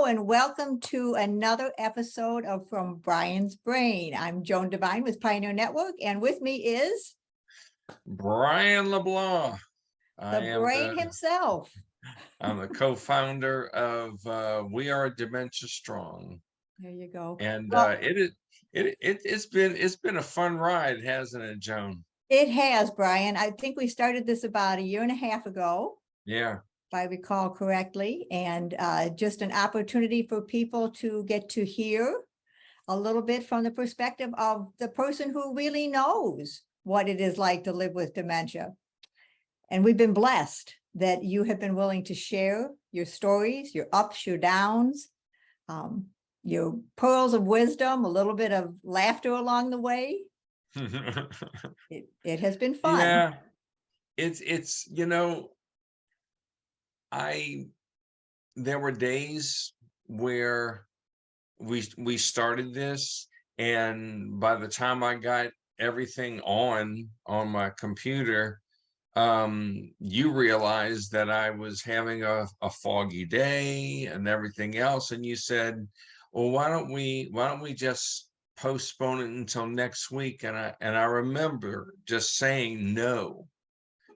and welcome to another episode of From Brian's Brain. I'm Joan Devine with Pioneer Network, and with me is Brian LeBlanc. the brain himself. I'm the co-founder of We Are Dementia Strong, There you go. and Well, it's been a fun ride, hasn't it, Joan? it has, Brian. I think we started this about a year and a half ago, Yeah. if I recall correctly, and just an opportunity for people to get to hear a little bit from the perspective of the person who really knows what it is like to live with dementia. And we've been blessed that you have been willing to share your stories, your ups, your downs, your pearls of wisdom, a little bit of laughter along the way. It has been fun. Yeah, it's there were days where we started this, and by the time I got everything on my computer, you realized that I was having a foggy day and everything else, and you said, well, why don't we just postpone it until next week? And I remember just saying no,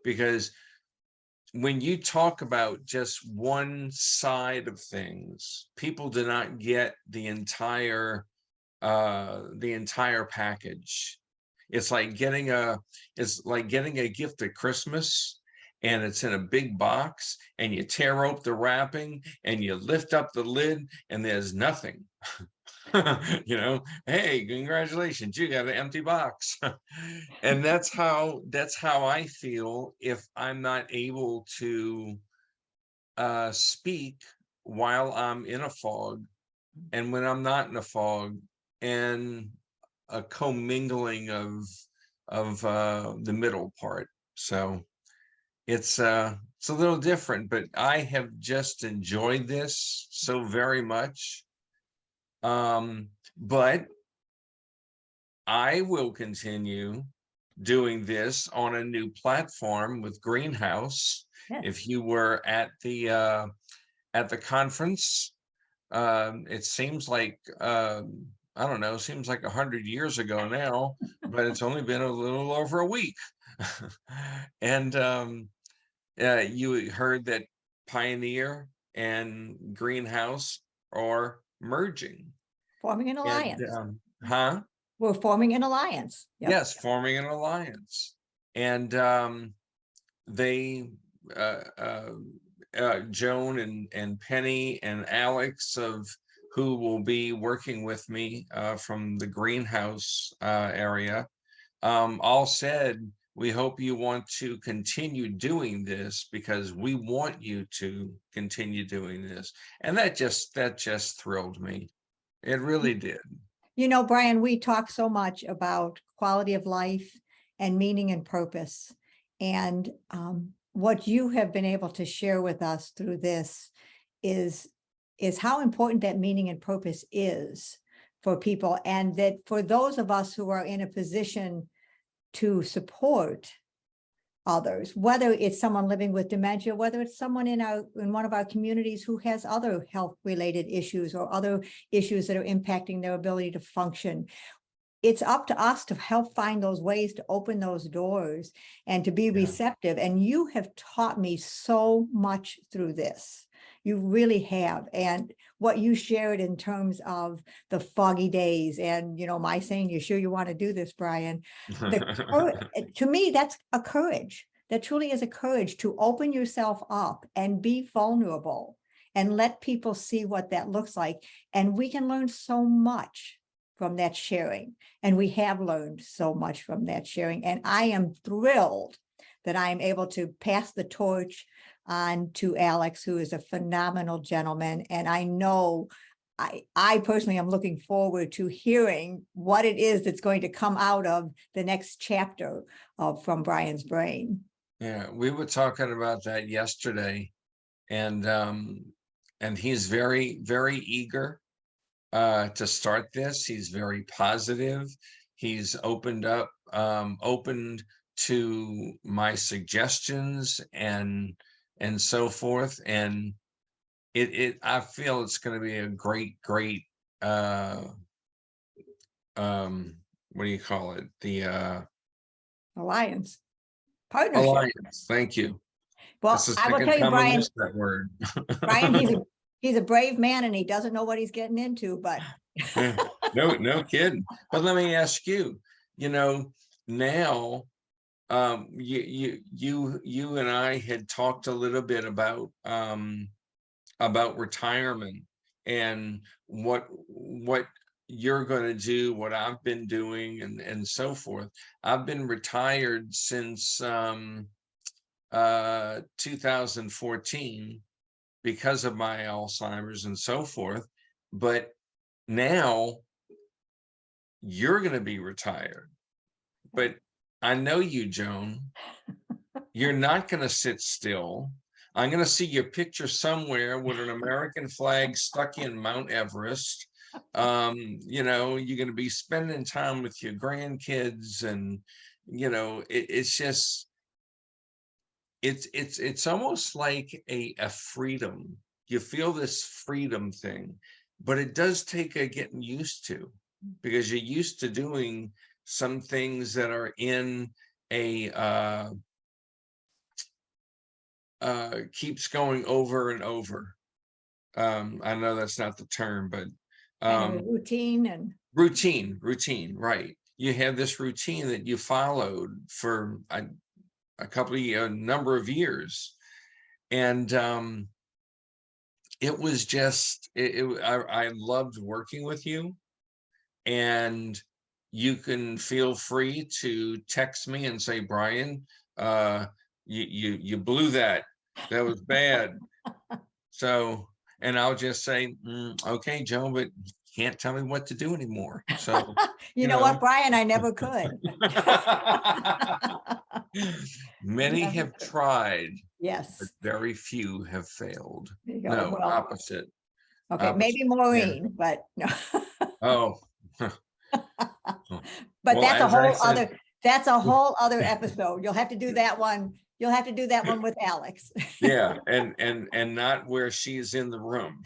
because when you talk about just one side of things, people do not get the entire package. It's like getting a gift at Christmas, and it's in a big box, and you tear open the wrapping and you lift up the lid and there's nothing. Hey, congratulations, you got an empty box. And that's how I feel if I'm not able to speak while I'm in a fog, and when I'm not in a fog, and a commingling of the middle part. So it's a little different, but I have just enjoyed this so very much. But I will continue doing this on a new platform with Greenhouse. Yes. If you were at the conference, it seems like I don't know, seems like 100 years ago now, but it's only been a little over a week. And you heard that Pioneer and Greenhouse are merging. Forming an alliance. And, We're forming an alliance. Yep. Yes, forming an alliance. And they, Joan and Penny and Alex, who will be working with me from the Greenhouse area, all said, we hope you want to continue doing this, because we want you to continue doing this. And that just thrilled me. It really did. You know, Brian, we talk so much about quality of life and meaning and purpose. And what you have been able to share with us through this is how important that meaning and purpose is for people. And that for those of us who are in a position to support others, whether it's someone living with dementia, whether it's someone in one of our communities who has other health related issues or other issues that are impacting their ability to function, it's up to us to help find those ways to open those doors and to be receptive. And you have taught me so much through this. You really have. And what you shared in terms of the foggy days and, my saying, you sure you want to do this, Brian? To me, that's a courage. That truly is a courage to open yourself up and be vulnerable and let people see what that looks like. And we can learn so much from that sharing. And we have learned so much from that sharing. And I am thrilled that I am able to pass the torch on to Alex, who is a phenomenal gentleman. And I know I personally am looking forward to hearing what it is that's going to come out of the next chapter of From Brian's Brain. Yeah, we were talking about that yesterday, and he's very, very eager to start this. He's very positive. He's opened to my suggestions and so forth. And I feel it's going to be a great, uh, what do you call it? The Alliance, partnership. alliance. Thank you. That's Well, the I will tell second you, time I Brian, missed that word. Brian, he's a brave man and he doesn't know what he's getting into, but No kidding. But let me ask you, you know, now, you and I had talked a little bit about retirement and what you're going to do, what I've been doing, and so forth. I've been retired since 2014 because of my Alzheimer's and so forth. But now you're going to be retired. But I know you, Joan. You're not going to sit still. I'm going to see your picture somewhere with an American flag stuck in Mount Everest. You know, you're going to be spending time with your grandkids, and you know, it's just it's almost like a freedom. You feel this freedom thing, but it does take a getting used to, because you're used to doing some things that are in a keeps going over and over. I know that's not the term, but kind of a routine and routine, right? You have this routine that you followed for a couple of number of years, and it was just I loved working with you. And you can feel free to text me and say, Brian, you blew that. That was bad. So, and I'll just say, okay, Joe, but can't tell me what to do anymore. So, you know what, Brian, I never could. Many Never have could. tried, but Yes. very few have failed. There you go. No, Well, opposite. okay, Opposite. maybe Yeah. Maureen, but no. Oh, But well, that's a as I whole said, other episode. You'll have to do that one. You'll have to do that one with Alex. yeah, and not where she's in the room.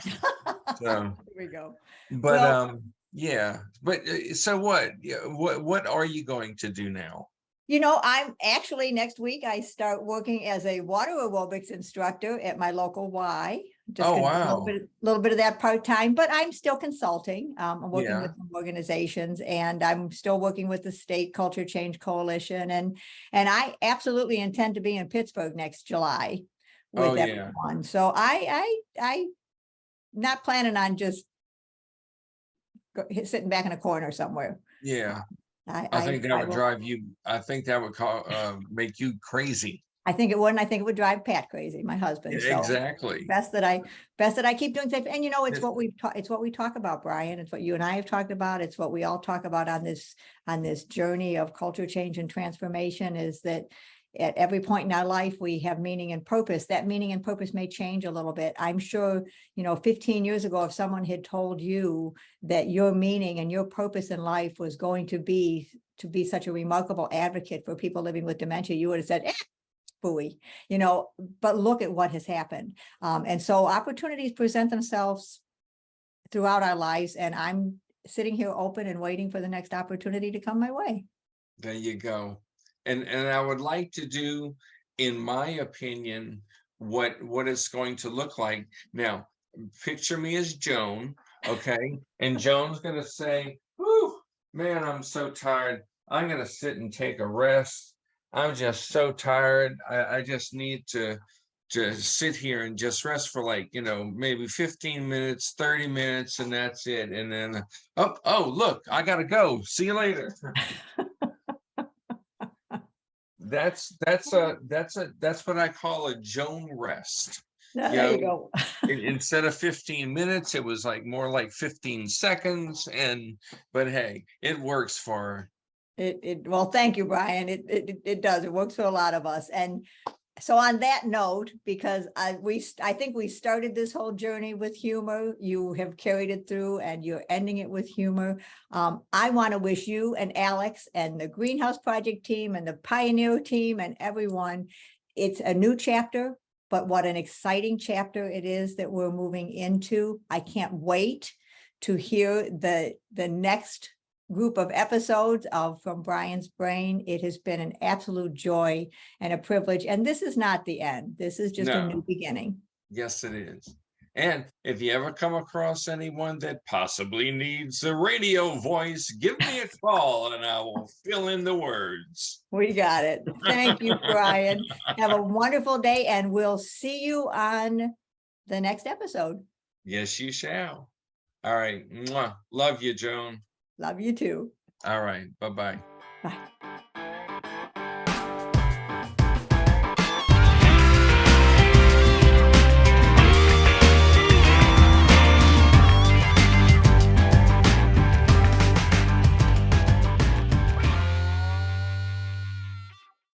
So, There we go. but Well, yeah, but so what? Yeah, what are you going to do now? you know, I'm actually next week I start working as a water aerobics instructor at my local Y. Just Oh, gonna do wow. a little bit of that part-time, but I'm still consulting. I'm working Yeah. with some organizations, and I'm still working with the State Culture Change Coalition, and I absolutely intend to be in Pittsburgh next July Oh, with yeah. everyone. So I not planning on just sitting back in a corner somewhere. Yeah. I I think that I would will. drive you, I think that would make you crazy. I think it would, and I think it would drive Pat crazy, my husband. So Exactly. best that I keep doing things. And you know, it's It- what we talk about, Brian. It's what you and I have talked about. It's what we all talk about on this journey of culture change and transformation, is that at every point in our life, we have meaning and purpose. That meaning and purpose may change a little bit. I'm sure, 15 years ago, if someone had told you that your meaning and your purpose in life was going to be such a remarkable advocate for people living with dementia, you would have said, buoy, but look at what has happened. And so opportunities present themselves throughout our lives, and I'm sitting here open and waiting for the next opportunity to come my way. There you go. And I would like to do, in my opinion, what it's going to look like. Now, picture me as Joan, okay? And Joan's gonna say, whew, man, I'm so tired. I'm gonna sit and take a rest. I'm just so tired. I just need to sit here and just rest for, like, maybe 15 minutes, 30 minutes, and that's it. And then, oh, look, I gotta go. See you later. That's what I call a Joan rest. There you go. Instead of 15 minutes, it was like more like 15 seconds. But hey, it works for her. Well, thank you, Brian. It does. It works for a lot of us. And so on that note, because I think we started this whole journey with humor, you have carried it through and you're ending it with humor. I want to wish you and Alex and the Greenhouse Project team and the Pioneer team and everyone, it's a new chapter. but what an exciting chapter it is that we're moving into. I can't wait to hear the next group of episodes of From Brian's Brain. It has been an absolute joy and a privilege. And this is not the end. This is just a No. new beginning. Yes, it is. And if you ever come across anyone that possibly needs a radio voice, give me a call and I will fill in the words. We got it. Thank you, Brian. Have a wonderful day, and we'll see you on the next episode. Yes, you shall. All right. Mwah. Love you, Joan. Love you too. All right. Bye-bye. Bye.